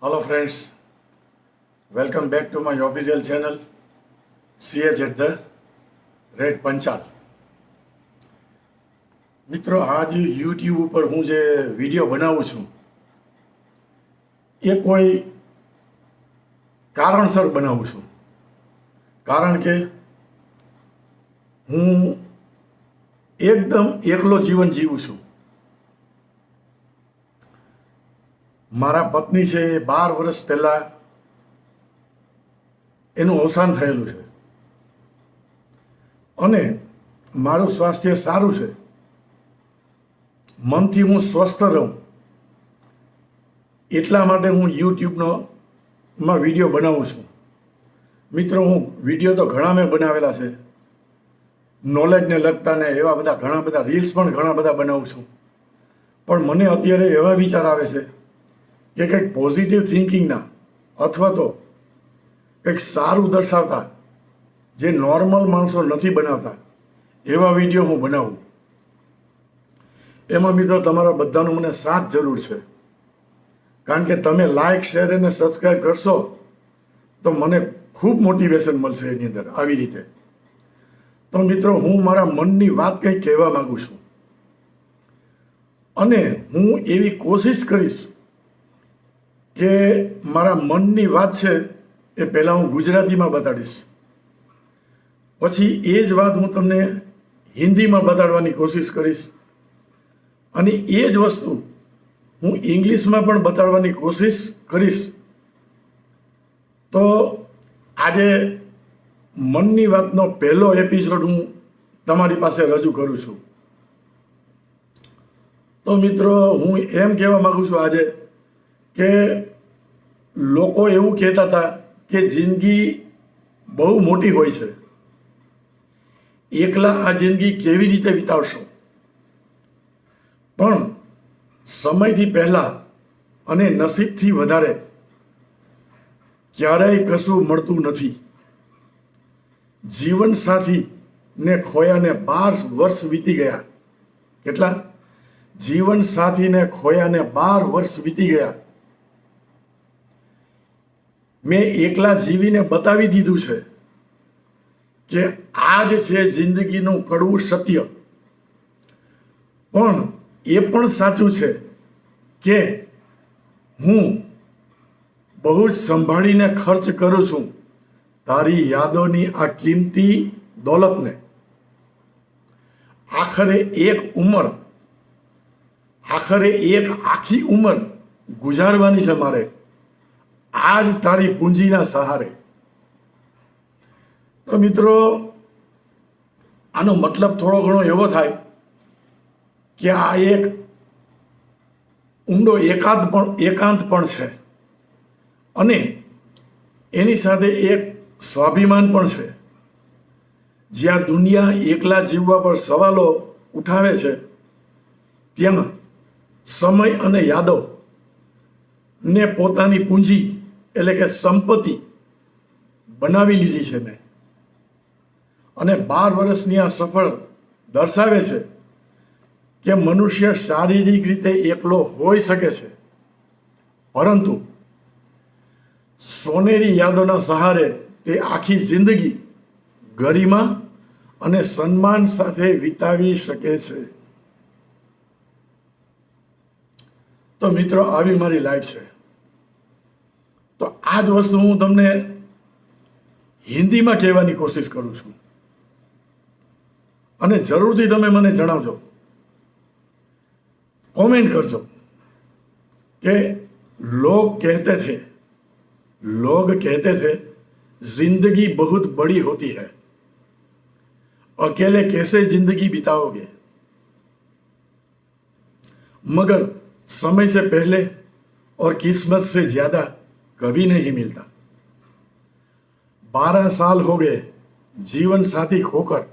Hello friends, welcome back to my official channel CH at the Red Panchal. મિત્રો આજ YouTube ઉપર હું જે વિડીયો બનાવું છું એ કોઈ કારણસર બનાવું છું, કારણ કે હું એકદમ એકલો જીવન જીવું છું. મારા પત્ની છે એ 12 વર્ષ પહેલાં એનું અવસાન થયેલું છે અને મારું સ્વાસ્થ્ય સારું છે. મનથી હું સ્વસ્થ રહું એટલા માટે હું યુટ્યુબમાં વિડીયો બનાવું છું. મિત્રો, હું વિડીયો તો ઘણા મેં બનાવેલા છે, નોલેજને લગતા ને એવા બધા ઘણા બધા રીલ્સ પણ ઘણા બધા બનાવું છું. પણ મને અત્યારે એવા વિચાર આવે છે કે કંઈક પોઝિટિવ થિંકિંગના અથવા તો કંઈક સારું દર્શાવતા જે નોર્મલ માણસો નથી બનાવતા એવા વિડીયો હું બનાવું. એમાં મિત્રો તમારા બધાનો મને સાથ જરૂર છે, કારણ કે તમે લાઇક, શેર અને સબસ્ક્રાઈબ કરશો તો મને ખૂબ મોટિવેશન મળશે એની અંદર. આવી રીતે તો મિત્રો, હું મારા મનની વાત કંઈક કહેવા માગું છું અને હું એવી કોશિશ કરીશ કે મારા મનની વાત છે એ પહેલાં હું ગુજરાતીમાં બતાડીશ, પછી એ જ વાત હું તમને હિન્દીમાં બતાડવાની કોશિશ કરીશ અને એ જ વસ્તુ હું ઇંગ્લિશમાં પણ બતાડવાની કોશિશ કરીશ. તો આજે મનની વાતનો પહેલો એપિસોડ હું તમારી પાસે રજૂ કરું છું. તો મિત્રો, હું એમ કહેવા માગું છું આજે કે લોકો એવું કહેતા હતા કે જિંદગી બહુ મોટી હોય છે, એકલા આ જિંદગી કેવી રીતે વિતાવશો. પણ સમયથી પહેલાં અને નસીબથી વધારે ક્યારેય કશું મળતું નથી. જીવનસાથીને ખોયાને 12 વર્ષ વીતી ગયા. કેટલા? જીવનસાથીને ખોયાને 12 વર્ષ વીતી ગયા. મેં એકલા જીવીને બતાવી દીધું છે કે આ જ છે જિંદગીનું કડવું સત્ય. પણ એ પણ સાચું છે કે હું બહુ જ સંભાળીને ખર્ચ કરું છું તારી યાદોની આ કિંમતી દોલતને. આખરે એક આખી ઉંમર ગુજારવાની છે મારે આજ તારી પૂંજીના સહારે. તો મિત્રો, આનો મતલબ થોડો ઘણો એવો થાય કે આ એક ઊંડો એકાંત પણ છે અને એની સાથે એક સ્વાભિમાન પણ છે. જ્યાં દુનિયા એકલા જીવવા પર સવાલો ઉઠાવે છે, ત્યાં સમય અને યાદો ને પોતાની પૂંજી એટલે કે સંપત્તિ બનાવી લીધી છે મેં. અને 12 વર્ષની આ સફળ દર્શાવે છે કે મનુષ્ય શારીરિક રીતે એકલો હોઈ શકે છે, પરંતુ સોનેરી યાદોના સહારે તે આખી જિંદગી ગરિમા અને સન્માન સાથે વિતાવી શકે છે. તો મિત્રો, આવી મારી લાઈફ છે. તો આ જ વસ્તુ હું તમને હિન્દીમાં કહેવાની કોશિશ કરું છું અને જરૂરથી તમે મને જણાવજો, कमेंट करजो कि लोग कहते थे जिंदगी बहुत बड़ी होती है, अकेले कैसे जिंदगी बिताओगे, मगर समय से पहले और किस्मत से ज्यादा कभी नहीं मिलता. 12 साल हो गए जीवन साथी खोकर,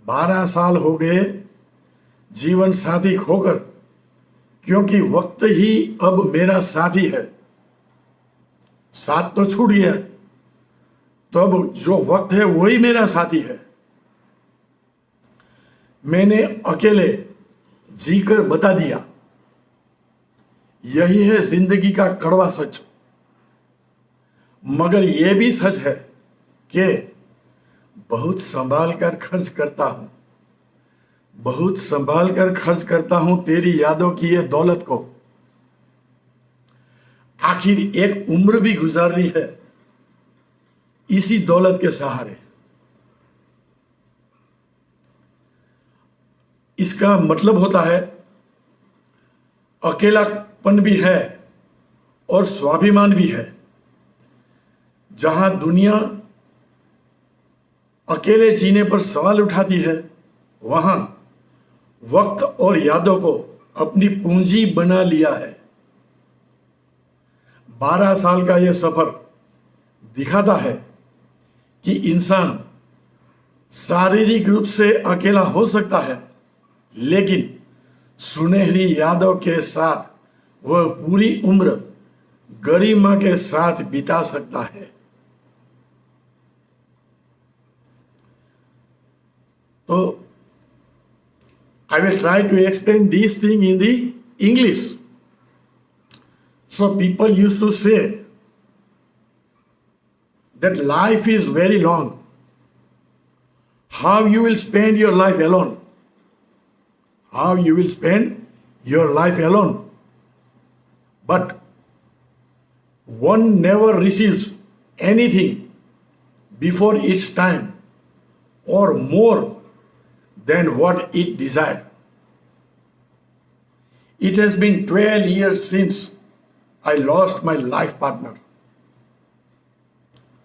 12 साल हो गए जीवन साथी खोकर, क्योंकि वक्त ही अब मेरा साथी है. साथ तो छूट गया, तो अब जो वक्त है वही मेरा साथी है. मैंने अकेले जीकर बता दिया यही है जिंदगी का कड़वा सच। मगर ये भी सच है कि बहुत संभाल कर खर्च करता हूं, बहुत संभाल कर खर्च करता हूं तेरी यादों की ये दौलत को। आखिर एक उम्र भी गुजारनी है इसी दौलत के सहारे। इसका मतलब होता है अकेलापन भी है और स्वाभिमान भी है। जहां दुनिया अकेले जीने पर सवाल उठाती है, वहां वक्त और यादों को अपनी पूंजी बना लिया है। 12 साल का यह सफर दिखाता है कि इंसान शारीरिक रूप से अकेला हो सकता है, लेकिन सुनहरी यादों के साथ वह पूरी उम्र गरिमा के साथ बिता सकता है। तो I will try to explain this thing in the English. So people used to say that life is very long. How you will spend your life alone? How you will spend your life alone? But one never receives anything before its time or more than what it desired. It has been 12 years since I lost my life partner.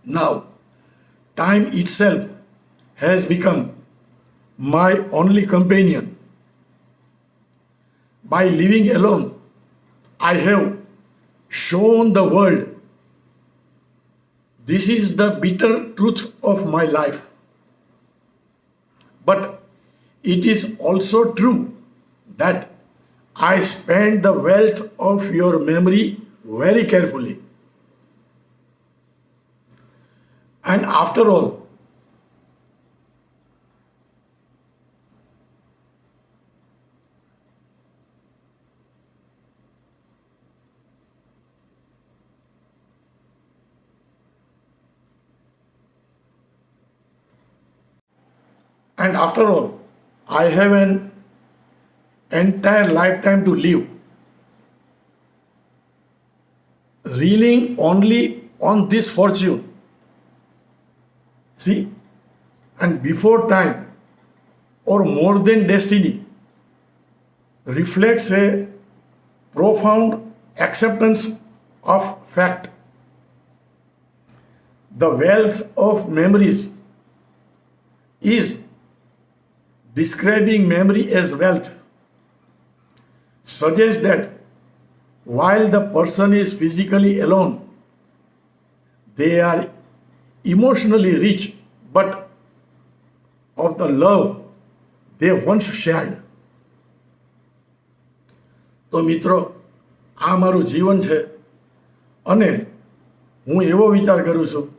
Now, time itself has become my only companion. By living alone, I have shown the world this is the bitter truth of my life. But it is also true that I spend the wealth of your memory very carefully. And after all, I have an entire lifetime to live. Reeling only on this fortune. See, and before time or more than destiny reflects a profound acceptance of fact. The wealth of memories is describing memory as wealth suggests that while the person is physically alone, they are emotionally rich but of the love they once shared. તો મિત્રો, આ મારું જીવન છે અને હું એવો વિચાર કરું છું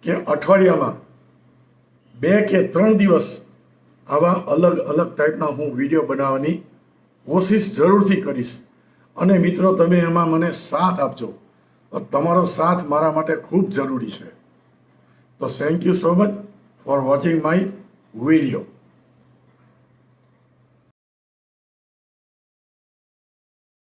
કે અઠવાડિયામાં 2 કે 3 દિવસ આવા અલગ અલગ ટાઈપના હું વિડીયો બનાવવાની કોશિશ જરૂરથી કરીશ. અને મિત્રો, તમે એમાં મને સાથ આપજો. તમારો સાથ મારા માટે ખૂબ જરૂરી છે. તો thank you so much for watching my video.